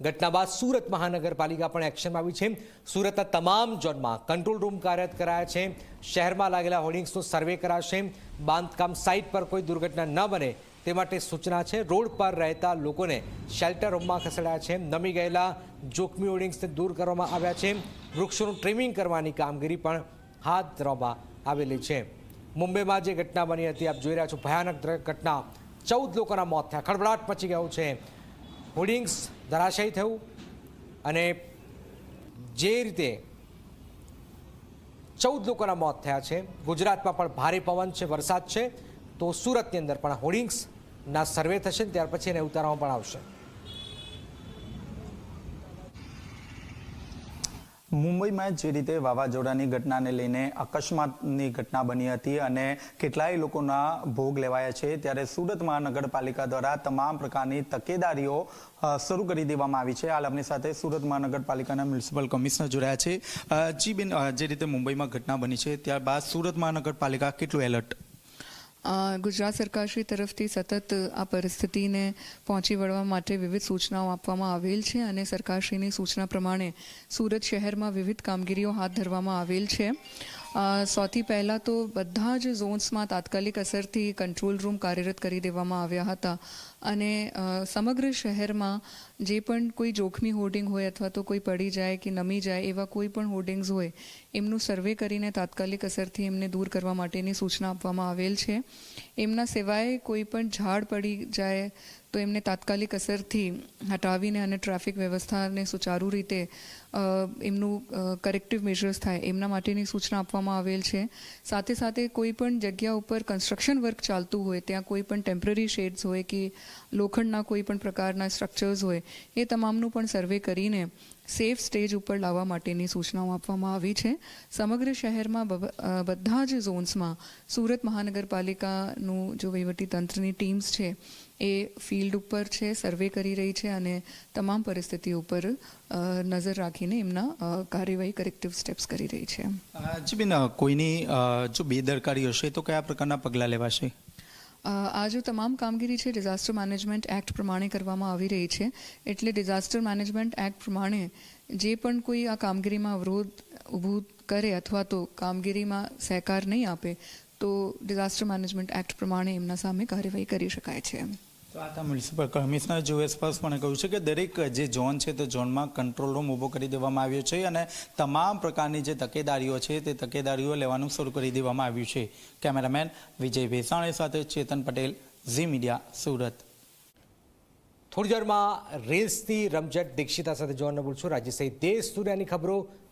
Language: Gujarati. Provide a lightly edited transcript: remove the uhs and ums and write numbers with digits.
ઘટના બાદ સુરત મહાનગરપાલિકા પણ એક્શનમાં આવી છે। સુરતના તમામ ઝોનમાં કંટ્રોલ રૂમ કાર્યરત કરાયા છે। શહેરમાં લાગેલા હોર્ડિંગ્સનો સર્વે કરાશે। બાંધકામ સાઇટ પર કોઈ દુર્ઘટના ન બને તે માટે સૂચના છે। રોડ પર રહેતા લોકોને શેલ્ટર રૂમમાં ખસેડાયા છે। નમી ગયેલા જોખમી હોર્ડિંગ્સને દૂર કરવામાં આવ્યા છે। વૃક્ષોનું ટ્રીમિંગ કરવાની કામગીરી પણ હાથ ધરવામાં આવેલી છે। મુંબઈમાં જે ઘટના બની હતી, આપ જોઈ રહ્યા છો, ભયાનક ઘટના, 14 લોકોના મોત થયા, ખળભળાટ મચી ગયો છે। હોર્ડિંગ્સ ધરાશાયી થયું અને જે રીતે 14 લોકોના મોત થયા છે। ગુજરાતમાં પણ ભારે પવન છે, વરસાદ છે, તો સુરતની અંદર પણ હોર્ડિંગ્સના સર્વે થશે, ત્યાર પછી એને ઉતારવામાં પણ આવશે। મુંબઈમાં જે રીતે વાવાઝોડાની ઘટનાને લઈને અકસ્માતની ઘટના બની હતી અને કેટલાય લોકોના ભોગ લેવાયા છે, ત્યારે સુરત મહાનગરપાલિકા દ્વારા તમામ પ્રકારની તકેદારીઓ શરૂ કરી દેવામાં આવી છે। હાલ આપણી સાથે સુરત મહાનગરપાલિકાના મ્યુનિસિપલ કમિશનર જોડાયા છે। જી બેન, જે રીતે મુંબઈમાં ઘટના બની છે ત્યારબાદ સુરત મહાનગરપાલિકા કેટલું એલર્ટ? ગુજરાત સરકારશ્રી તરફથી સતત આ પરિસ્થિતિને પહોંચી વળવા માટે વિવિધ સૂચનાઓ આપવામાં આવેલ છે અને સરકારશ્રીની સૂચના પ્રમાણે સુરત શહેરમાં વિવિધ કામગીરીઓ હાથ ધરવામાં આવેલ છે। સૌથી પહેલાં તો બધા જ ઝોન્સમાં તાત્કાલિક અસરથી કંટ્રોલ રૂમ કાર્યરત કરી દેવામાં આવ્યા હતા અને સમગ્ર શહેરમાં જે પણ કોઈ જોખમી હોર્ડિંગ હોય અથવા તો કોઈ પડી જાય કે નમી જાય એવા કોઈ પણ હોર્ડિંગ્સ હોય એમનું સર્વે કરીને તાત્કાલિક અસરથી એમને દૂર કરવા માટેની સૂચના આપવામાં આવેલ છે। એમના સિવાય કોઈ પણ ઝાડ પડી જાય તો એમને તાત્કાલિક અસરથી હટાવીને અને ટ્રાફિક વ્યવસ્થાને સુચારુ રીતે એમનું કરેક્ટિવ મેજર્સ થાય એમના માટેની સૂચના આપવામાં આવેલ છે। સાથે સાથે કોઈ પણ જગ્યા ઉપર કન્સ્ટ્રક્શન વર્ક ચાલતું હોય, ત્યાં કોઈ પણ ટેમ્પરરી શેડ્સ હોય કે લોખંડના કોઈ પણ પ્રકારના સ્ટ્રક્ચર્સ હોય, એ તમામનું પણ સર્વે કરીને સેફ સ્ટેજ ઉપર લાવવા માટેની સૂચનાઓ આપવામાં આવી છે। સમગ્ર શહેરમાં બધા જ ઝોન્સમાં સુરત મહાનગરપાલિકાનું જો વહીવટી તંત્રની ટીમ્સ છે એ ફિલ્ડ ઉપર છે, સર્વે કરી રહી છે અને તમામ પરિસ્થિતિઓ ઉપર નજર રાખીને એમના કાર્યવાહી કરેક્ટિવ સ્ટેપ્સ કરી રહી છે। જી બેન, કોઈની જો બેદરકારી હશે તો કયા પ્રકારના પગલાં લેવાશે? આ જો તમામ કામગીરી છે ડિઝાસ્ટર મેનેજમેન્ટ એક્ટ પ્રમાણે કરવામાં આવી રહી છે, એટલે ડિઝાસ્ટર મેનેજમેન્ટ એક્ટ પ્રમાણે જે પણ કોઈ આ કામગીરીમાં અવરોધ ઊભું કરે અથવા તો કામગીરીમાં સહકાર નહીં આપે તો ડિઝાસ્ટર મેનેજમેન્ટ એક્ટ પ્રમાણે એમના સામે કાર્યવાહી કરી શકાય છે। તો આ મ્યુનિસિપલ કમિશનર જોએ સ્પષ્ટપણે કહ્યું છે કે દરેક જે ઝોન છે તે ઝોનમાં કંટ્રોલ રૂમ ઊભો કરી દેવામાં આવ્યો છે અને તમામ પ્રકારની જે તકેદારીઓ છે તે તકેદારીઓ લેવાનું શરૂ કરી દેવામાં આવ્યું છે। કેમેરામેન વિજય ભેસાણી સાથે ચેતન પટેલ, ઝી મીડિયા, સુરત। થોડી દેરમાં રીલ્સની રમઝટ દીક્ષિતા સાથે જોવાનું બોલું છું। રાજ્ય સહિત દેશ દુનિયાની ખબરો